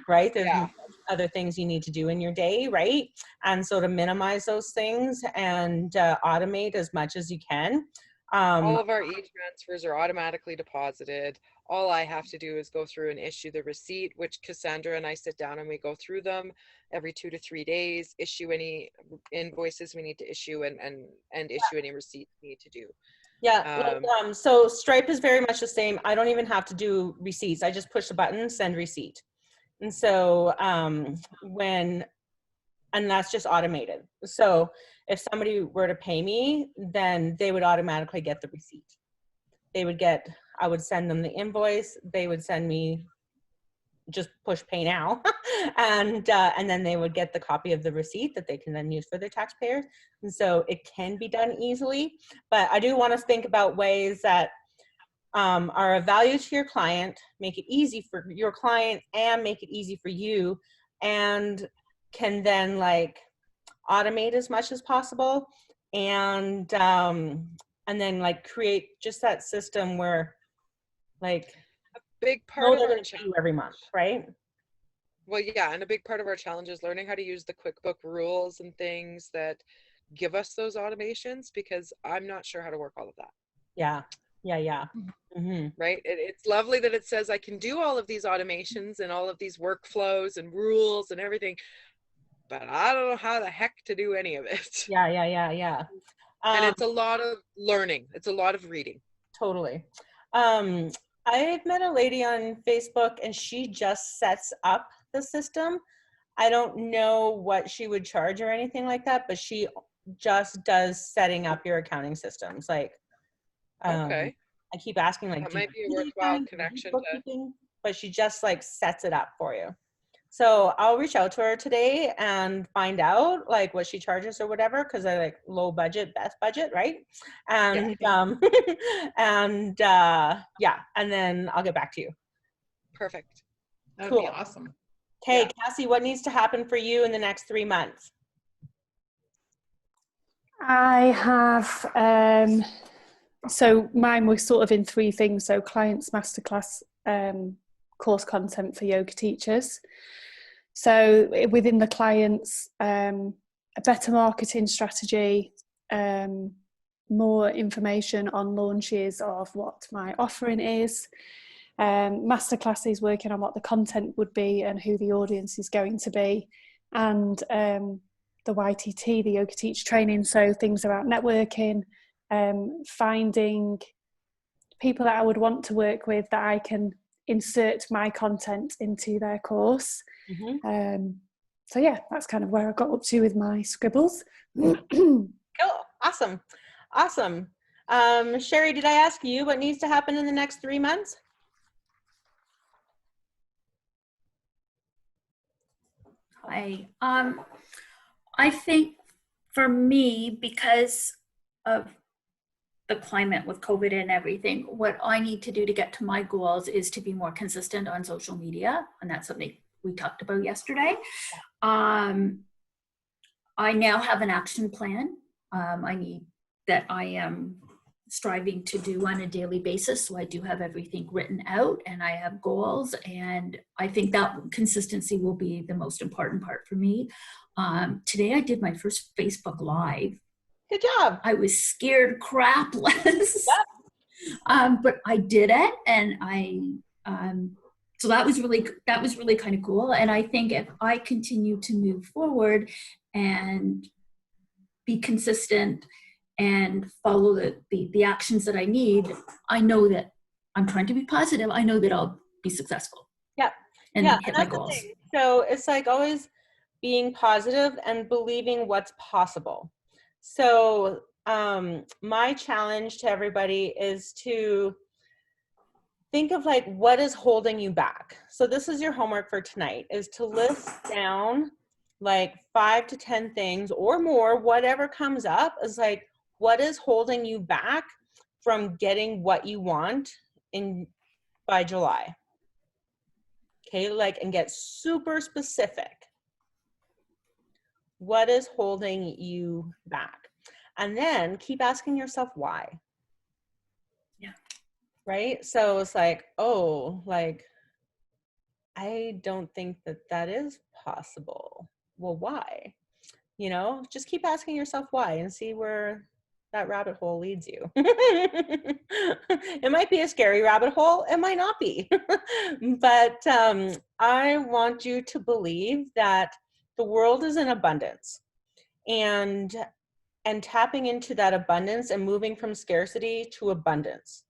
right? There's Yeah. other things you need to do in your day, right? And so to minimize those things and automate as much as you can. All of our e-transfers are automatically deposited. All I have to do is go through and issue the receipt, which Cassandra and I sit down and we go through them every 2 to 3 days, issue any invoices we need to issue and issue any receipts we need to do. Yeah, like, so Stripe is very much the same. I don't even have to do receipts. I just push a button, send receipt. And so and that's just automated. So if somebody were to pay me, then they would automatically get the receipt. They would get, I would send them the invoice. They would send me, just push pay now. And then they would get the copy of the receipt that they can then use for their taxpayers. And so it can be done easily, but I do want to think about ways that are of value to your client, make it easy for your client and make it easy for you, and can then like automate as much as possible, and then like create just that system where like Big part of they're our going to pay you every month, right? Well, yeah, and a big part of our challenge is learning how to use the QuickBook rules and things that give us those automations, because I'm not sure how to work all of that. Yeah. Mm-hmm. Right? It's lovely that it says I can do all of these automations and all of these workflows and rules and everything, but I don't know how the heck to do any of it. Yeah. And it's a lot of learning. It's a lot of reading. Totally. I've met a lady on Facebook and she just sets up the system. I don't know what she would charge or anything like that, but she just does setting up your accounting systems. Like, Okay. I keep asking, like, That do you might be a do the worthwhile accounting? Do you do connection to. bookkeeping? But she just like sets it up for you. So I'll reach out to her today and find out like what she charges or whatever, because I like low budget, best budget, right? And and yeah, and then I'll get back to you. Perfect. That would Cool. be awesome. Okay, Yeah. Cassie, what needs to happen for you in the next 3 months? I have, so mine was sort of in 3 things. So clients masterclass, course content for yoga teachers. So within the clients, a better marketing strategy, more information on launches of what my offering is, masterclasses working on what the content would be and who the audience is going to be, and the YTT, the Yoga Teach training, so things about networking, finding people that I would want to work with that I can insert my content into their course. Mhm. So yeah, that's kind of where I got up to with my scribbles. Cool. Awesome. Awesome. Sherry, did I ask you what needs to happen in the next 3 months? I think for me, because of the climate with COVID and everything, what I need to do to get to my goals is to be more consistent on social media. And that's something we talked about yesterday. I now have an action plan. I am striving to do on a daily basis. So I do have everything written out and I have goals. And I think that consistency will be the most important part for me. Today I did my first Facebook Live. Good job. I was scared crapless, but I did it, and so that was really kind of cool. And I think if I continue to move forward and be consistent and follow the actions that I need, I know that I'm trying to be positive. I know that I'll be successful. Yeah. And Yeah, hit and my that's the goals. thing. So it's like always being positive and believing what's possible. So my challenge to everybody is to think of like what is holding you back. So this is your homework for tonight, is to list down like 5 to 10 things or more, whatever comes up, is like what is holding you back from getting what you want by July. Okay, like, and get super specific. What is holding you back? And then keep asking yourself why. Yeah. Right? So it's like, oh, like, I don't think that that is possible. Well, why? You know, just keep asking yourself why and see where that rabbit hole leads you. It might be a scary rabbit hole. It might not be. But I want you to believe that the world is in abundance, and tapping into that abundance and moving from scarcity to abundance.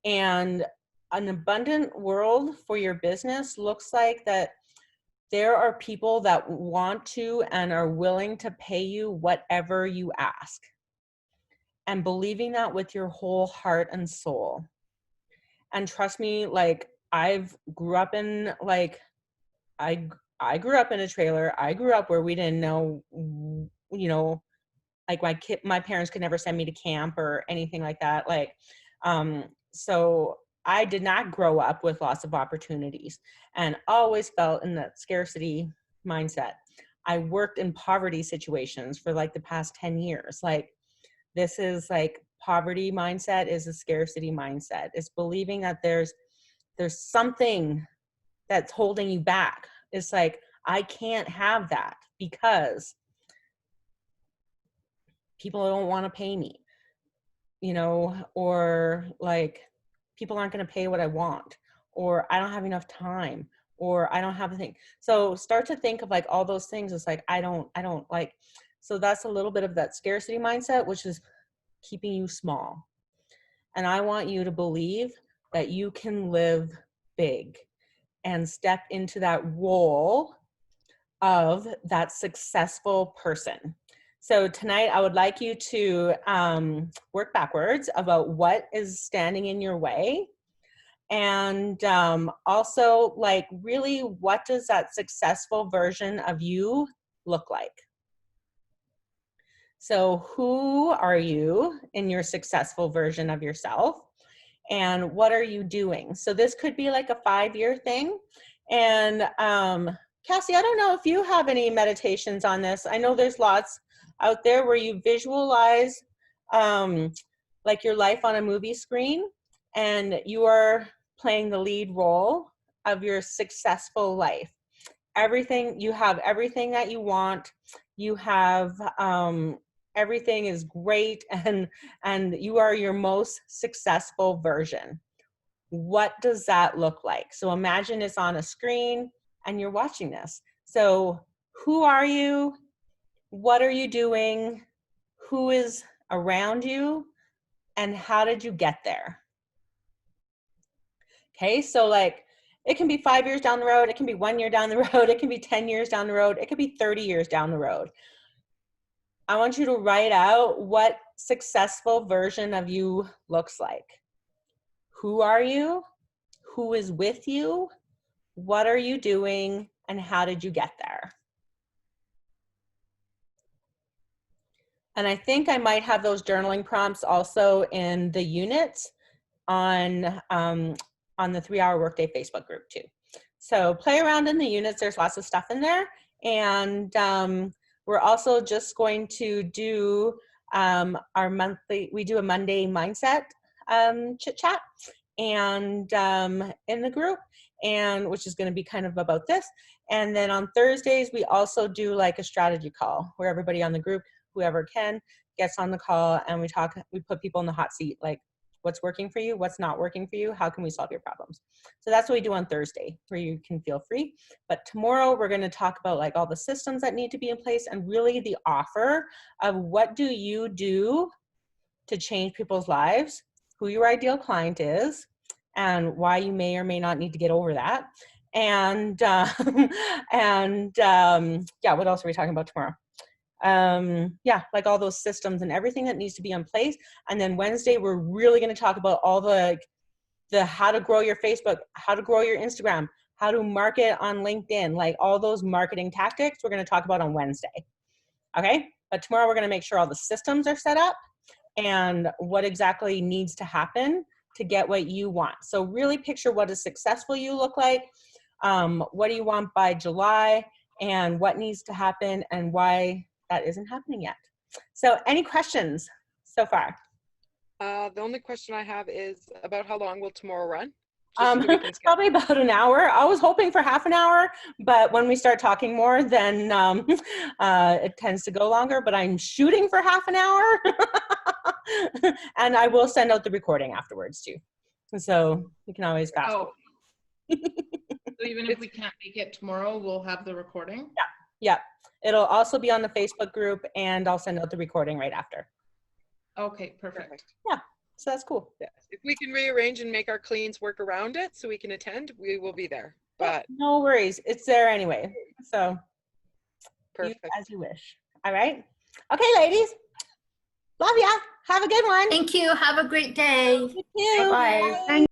And an abundant world for your business looks like that there are people that want to and are willing to pay you whatever you ask, and believing that with your whole heart and soul. And trust me, like, I've grew up in like, I grew up in a trailer. I grew up where we didn't know, you know, like my parents could never send me to camp or anything like that. Like, so I did not grow up with lots of opportunities and always felt in that scarcity mindset. I worked in poverty situations for like the past 10 years. Like, this is like, poverty mindset is a scarcity mindset. It's believing that there's something that's holding you back. It's like, I can't have that because people don't want to pay me, you know, or like, people aren't going to pay what I want, or I don't have enough time, or I don't have a thing. So start to think of like all those things. It's like, I don't like, so that's a little bit of that scarcity mindset, which is keeping you small. And I want you to believe that you can live big and step into that role of that successful person. So tonight I would like you to work backwards about what is standing in your way. And also, like, really, what does that successful version of you look like? So who are you in your successful version of yourself? And what are you doing? So this could be like a 5-year thing. And Cassie, I don't know if you have any meditations on this. I know there's lots out there where you visualize like your life on a movie screen, and you are playing the lead role of your successful life. You have everything that you want. You have everything is great, and you are your most successful version. What does that look like? So imagine it's on a screen and you're watching this. So who are you? What are you doing? Who is around you? And how did you get there? Okay, so like it can be 5 years down the road, it can be 1 year down the road, it can be 10 years down the road, it could be 30 years down the road. I want you to write out what successful version of you looks like. Who are you? Who is with you? What are you doing? And how did you get there? And I think I might have those journaling prompts also in the units on the 3-Hour Workday Facebook group too. So play around in the units. There's lots of stuff in there. And we're also just going to do our monthly, we do a Monday mindset chit chat and in the group, and which is going to be kind of about this. And then on Thursdays, we also do like a strategy call where everybody on the group, whoever can, gets on the call and we put people in the hot seat, like what's working for you, what's not working for you, how can we solve your problems. So that's what we do on Thursday, where you can feel free. But tomorrow we're going to talk about like all the systems that need to be in place and really the offer of what do you do to change people's lives, who your ideal client is, and why you may or may not need to get over that. And yeah, what else are we talking about tomorrow? Yeah, like all those systems and everything that needs to be in place. And then Wednesday, we're really going to talk about all the how to grow your Facebook, how to grow your Instagram, how to market on LinkedIn, like all those marketing tactics we're going to talk about on Wednesday. Okay. But tomorrow we're going to make sure all the systems are set up and what exactly needs to happen to get what you want. So really picture what does successful you look like? What do you want by July, and what needs to happen and why that isn't happening yet. So any questions so far? The only question I have is about how long will tomorrow run? Just so that we can schedule. Probably about an hour. I was hoping for half an hour, but when we start talking more, then it tends to go longer, but I'm shooting for half an hour. And I will send out the recording afterwards too. So you can always fast forward. So even if we can't make it tomorrow, we'll have the recording? Yeah. It'll also be on the Facebook group, and I'll send out the recording right after. Okay, perfect. Yeah, so that's cool. Yes. If we can rearrange and make our cleans work around it so we can attend, we will be there. But no worries, it's there anyway. So perfect. As you wish. All right. Okay, ladies. Love ya. Have a good one. Thank you. Have a great day. You too. Bye. Bye.